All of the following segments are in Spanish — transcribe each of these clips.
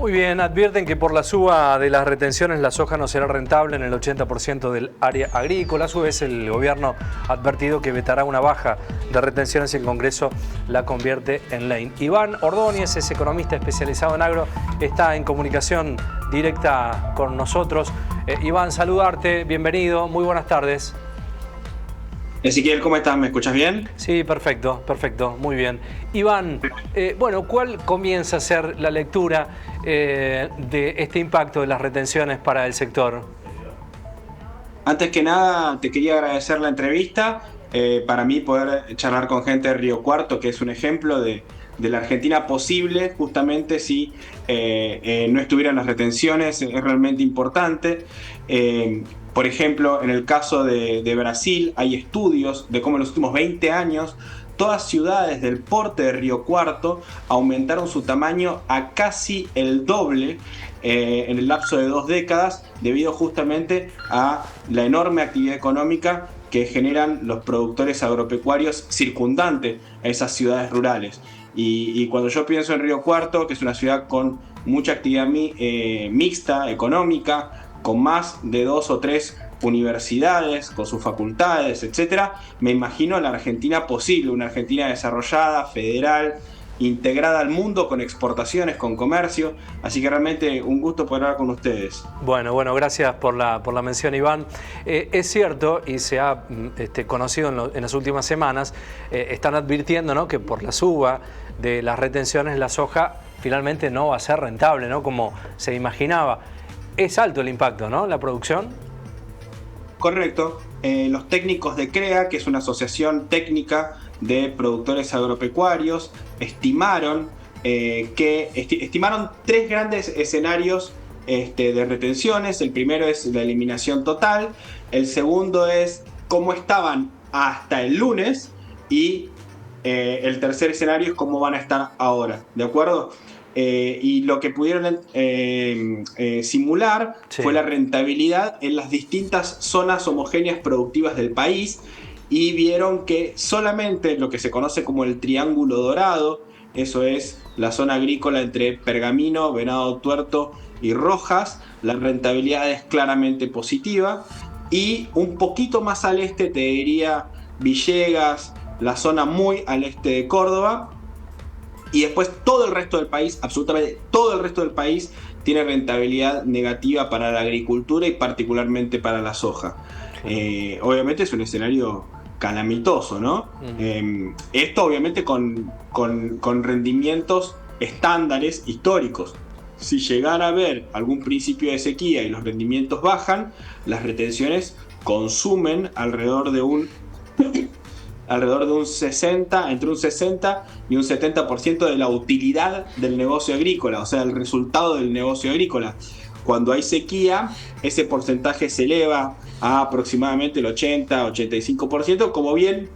Muy bien, advierten que por la suba de las retenciones la soja no será rentable en el 80% del área agrícola. A su vez, el gobierno ha advertido que vetará una baja de retenciones si el Congreso la convierte en ley. Iván Ordóñez es economista especializado en agro, está en comunicación directa con nosotros. Iván, saludarte, bienvenido, muy buenas tardes. Ezequiel, ¿cómo estás? ¿Me escuchas bien? Sí, perfecto, muy bien. Iván, ¿cuál comienza a ser la lectura de este impacto de las retenciones para el sector? Antes que nada, te quería agradecer la entrevista. Para mí poder charlar con gente de Río Cuarto, que es un ejemplo de la Argentina posible, justamente si no estuvieran las retenciones, es realmente importante. Por ejemplo, en el caso de Brasil, hay estudios de cómo en los últimos 20 años todas ciudades del porte de Río Cuarto aumentaron su tamaño a casi el doble en el lapso de 2 décadas, debido justamente a la enorme actividad económica que generan los productores agropecuarios circundantes a esas ciudades rurales. Y cuando yo pienso en Río Cuarto, que es una ciudad con mucha actividad mixta, económica, con más de 2 o 3 universidades, con sus facultades, etc., me imagino la Argentina posible, una Argentina desarrollada, federal, integrada al mundo, con exportaciones, con comercio. Así que realmente un gusto poder hablar con ustedes. Bueno, gracias por la mención, Iván. Es cierto, y se ha conocido en las últimas semanas, están advirtiendo, ¿no?, que por la suba de las retenciones la soja finalmente no va a ser rentable, ¿no?, como se imaginaba. Es alto el impacto, ¿no?, la producción. Correcto. Los técnicos de CREA, que es una asociación técnica de productores agropecuarios, estimaron estimaron 3 grandes escenarios de retenciones. El primero es la eliminación total, el segundo es cómo estaban hasta el lunes y el tercer escenario es cómo van a estar ahora, ¿de acuerdo? Y lo que pudieron simular fue la rentabilidad en las distintas zonas homogéneas productivas del país, y vieron que solamente lo que se conoce como el Triángulo Dorado, eso es la zona agrícola entre Pergamino, Venado Tuerto y Rojas, la rentabilidad es claramente positiva. Y un poquito más al este, te diría Villegas, la zona muy al este de Córdoba. Y después todo el resto del país, absolutamente todo el resto del país, tiene rentabilidad negativa para la agricultura y particularmente para la soja. Obviamente es un escenario calamitoso, ¿no? Esto obviamente con rendimientos estándares históricos. Si llegara a haber algún principio de sequía y los rendimientos bajan, las retenciones consumen alrededor de un 60, entre un 60 y un 70% de la utilidad del negocio agrícola, o sea, el resultado del negocio agrícola. Cuando hay sequía, ese porcentaje se eleva a aproximadamente el 80-85%, como bien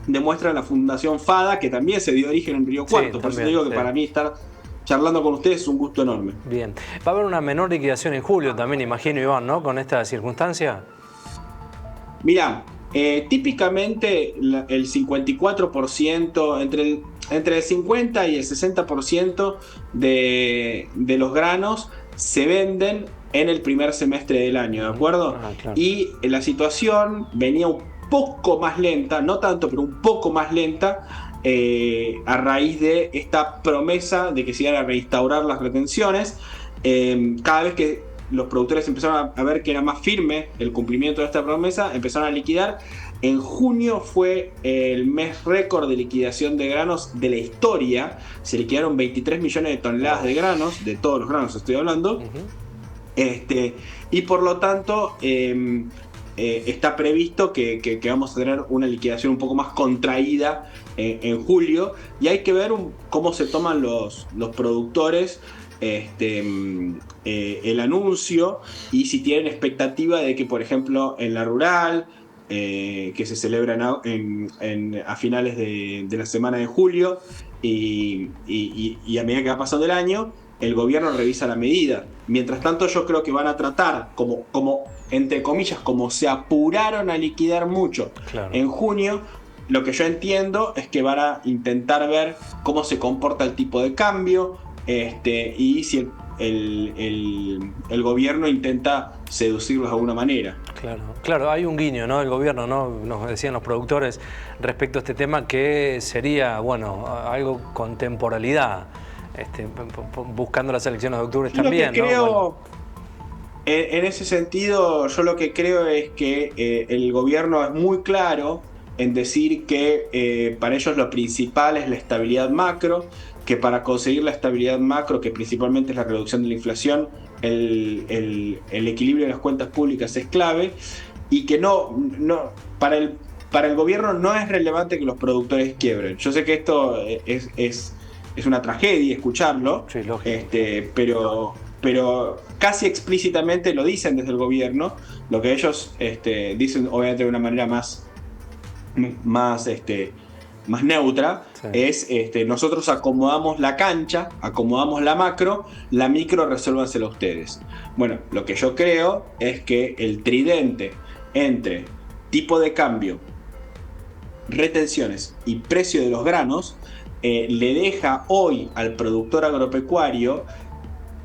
demuestra la Fundación FADA, que también se dio origen en Río Cuarto. Sí, por eso digo que para mí estar charlando con ustedes es un gusto enorme. Bien. Va a haber una menor liquidación en julio también, imagino, Iván, ¿no?, con esta circunstancia. Mirá, típicamente el 54%, entre el 50 y el 60% de los granos se venden en el primer semestre del año, ¿de acuerdo? Claro. Y la situación venía un poco más lenta, no tanto, pero un poco más lenta, a raíz de esta promesa de que se iban a reinstaurar las retenciones. Cada vez que los productores empezaron a ver que era más firme el cumplimiento de esta promesa, empezaron a liquidar. En junio fue el mes récord de liquidación de granos de la historia. Se liquidaron 23 millones de toneladas de granos, de todos los granos estoy hablando. Y por lo tanto está previsto que vamos a tener una liquidación un poco más contraída en julio. Y hay que ver cómo se toman los productores el anuncio, y si tienen expectativa de que, por ejemplo, en la rural, que se celebra a finales de la semana de julio, y a medida que va pasando el año, el gobierno revisa la medida. Mientras tanto, yo creo que van a tratar, como entre comillas, como se apuraron a liquidar mucho en junio, lo que yo entiendo es que van a intentar ver cómo se comporta el tipo de cambio, y si el gobierno intenta seducirlos de alguna manera. Claro, hay un guiño, ¿no? El gobierno, ¿no? Nos decían los productores respecto a este tema que sería, bueno, algo con temporalidad, buscando las elecciones de octubre también, ¿no? Creo, bueno. En ese sentido, yo lo que creo es que el gobierno es muy claro en decir que para ellos lo principal es la estabilidad macro, que para conseguir la estabilidad macro, que principalmente es la reducción de la inflación, el equilibrio de las cuentas públicas es clave, y que para el gobierno no es relevante que los productores quiebren. Yo sé que esto es una tragedia escucharlo, sí, lógico. Pero casi explícitamente lo dicen desde el gobierno. Lo que ellos dicen, obviamente de una manera más neutra, sí, es nosotros acomodamos la cancha, acomodamos la micro resuélvanselo ustedes. Bueno, lo que yo creo es que el tridente entre tipo de cambio, retenciones y precio de los granos le deja hoy al productor agropecuario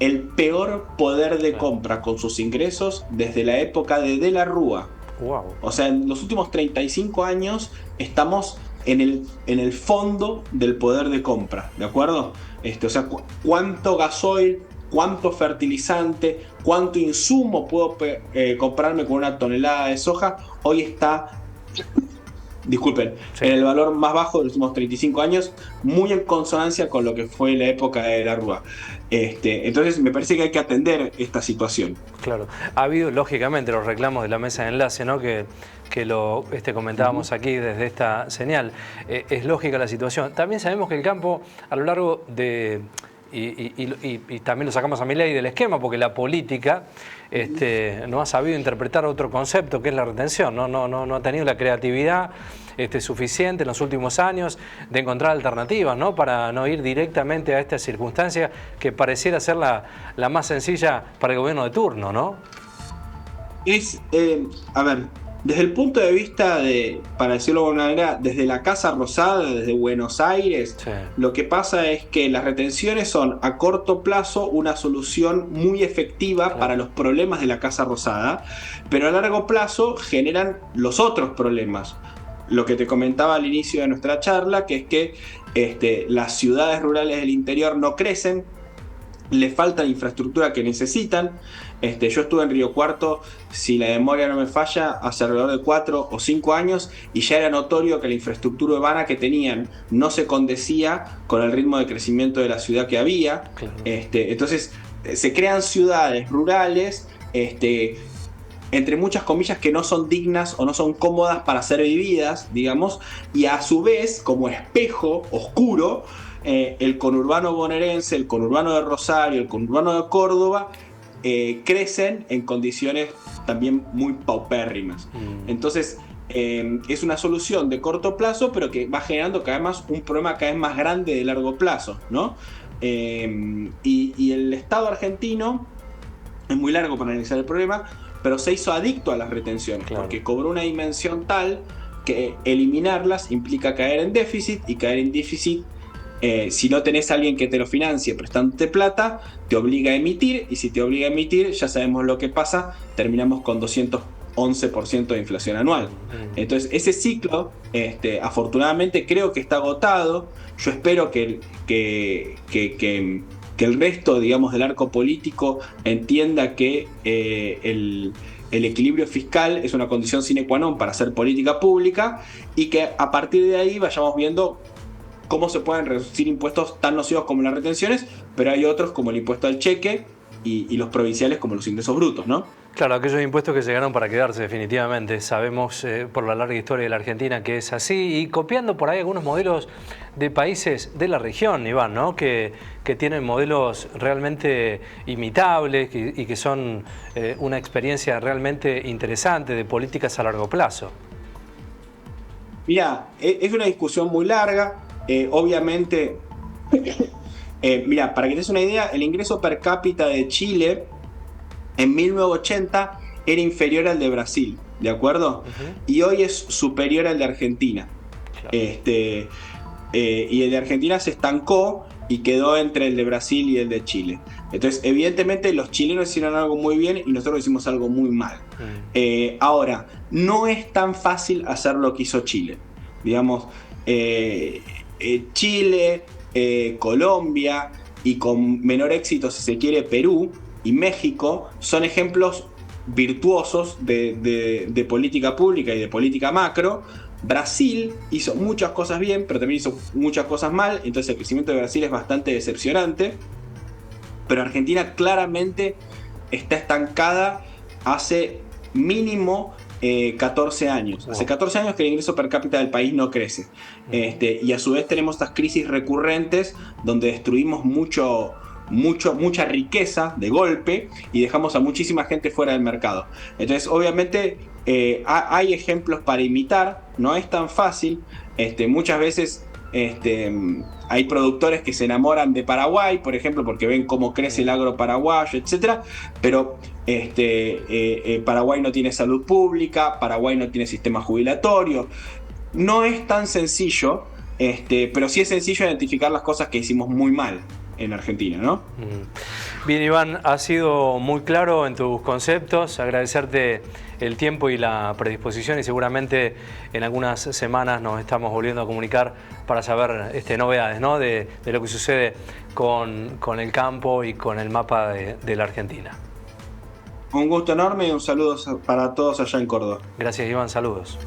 el peor poder de compra con sus ingresos desde la época de la Rúa. Wow. O sea, en los últimos 35 años estamos en el fondo del poder de compra, ¿de acuerdo? O sea, cuánto gasoil, cuánto fertilizante, cuánto insumo puedo comprarme con una tonelada de soja, hoy está, disculpen, sí, en el valor más bajo de los últimos 35 años, muy en consonancia con lo que fue la época de la Rúa. Entonces me parece que hay que atender esta situación. Claro, ha habido lógicamente los reclamos de la mesa de enlace, ¿no? que lo comentábamos aquí desde esta señal. Es lógica la situación. También sabemos que el campo a lo largo de... Y también lo sacamos a Milei del esquema, porque la política no ha sabido interpretar otro concepto que es la retención, no ha tenido la creatividad suficiente en los últimos años de encontrar alternativas, ¿no? Para no ir directamente a esta circunstancia que pareciera ser la más sencilla para el gobierno de turno, ¿no? A ver, desde el punto de vista para decirlo de alguna manera, desde la Casa Rosada, desde Buenos Aires, sí, lo que pasa es que las retenciones son a corto plazo una solución muy efectiva, claro, para los problemas de la Casa Rosada, pero a largo plazo generan los otros problemas. Lo que te comentaba al inicio de nuestra charla, que es que las ciudades rurales del interior no crecen, le falta la infraestructura que necesitan. Yo estuve en Río Cuarto, si la memoria no me falla, hace alrededor de 4 o 5 años, y ya era notorio que la infraestructura urbana que tenían no se condecía con el ritmo de crecimiento de la ciudad que había. Claro. Entonces se crean ciudades rurales, entre muchas comillas, que no son dignas o no son cómodas para ser vividas, digamos, y a su vez, como espejo oscuro, el conurbano bonaerense, el conurbano de Rosario, el conurbano de Córdoba crecen en condiciones también muy paupérrimas. Entonces es una solución de corto plazo, pero que va generando cada vez más un problema cada vez más grande de largo plazo, ¿no? Y el Estado argentino, es muy largo para analizar el problema, pero se hizo adicto a las retenciones, claro, porque cobró una dimensión tal que eliminarlas implica caer en déficit, y caer en déficit, si no tenés a alguien que te lo financie prestándote plata, te obliga a emitir, y si te obliga a emitir, ya sabemos lo que pasa, terminamos con 211% de inflación anual. Entonces ese ciclo, afortunadamente creo que está agotado. Yo espero que el resto, digamos, del arco político entienda que el equilibrio fiscal es una condición sine qua non para hacer política pública, y que a partir de ahí vayamos viendo cómo se pueden reducir impuestos tan nocivos como las retenciones, pero hay otros como el impuesto al cheque y los provinciales como los ingresos brutos, ¿no? Claro, aquellos impuestos que llegaron para quedarse definitivamente. Sabemos por la larga historia de la Argentina que es así, y copiando por ahí algunos modelos de países de la región, Iván, ¿no? Que tienen modelos realmente imitables y que son una experiencia realmente interesante de políticas a largo plazo. Mira, es una discusión muy larga. Obviamente, mira, para que te des una idea, el ingreso per cápita de Chile en 1980 era inferior al de Brasil, ¿de acuerdo? Y hoy es superior al de Argentina. Claro. Y el de Argentina se estancó, y quedó entre el de Brasil y el de Chile. Entonces, evidentemente, los chilenos hicieron algo muy bien y nosotros hicimos algo muy mal. Ahora, no es tan fácil hacer lo que hizo Chile. Digamos, Chile, Colombia y con menor éxito, si se quiere, Perú y México son ejemplos virtuosos de política pública y de política macro. Brasil hizo muchas cosas bien, pero también hizo muchas cosas mal, entonces el crecimiento de Brasil es bastante decepcionante, pero Argentina claramente está estancada hace mínimo 14 años. Hace 14 años que el ingreso per cápita del país no crece. Y a su vez tenemos estas crisis recurrentes donde destruimos mucha riqueza de golpe y dejamos a muchísima gente fuera del mercado. Entonces, obviamente, hay ejemplos para imitar, no es tan fácil. Muchas veces hay productores que se enamoran de Paraguay, por ejemplo, porque ven cómo crece el agro paraguayo, etc. Pero Paraguay no tiene salud pública, Paraguay no tiene sistema jubilatorio. No es tan sencillo, pero sí es sencillo identificar las cosas que hicimos muy mal en Argentina, ¿no? Bien, Iván, has sido muy claro en tus conceptos, agradecerte el tiempo y la predisposición y seguramente en algunas semanas nos estamos volviendo a comunicar para saber novedades, ¿no? de lo que sucede con el campo y con el mapa de la Argentina. Un gusto enorme y un saludo para todos allá en Córdoba. Gracias, Iván, saludos.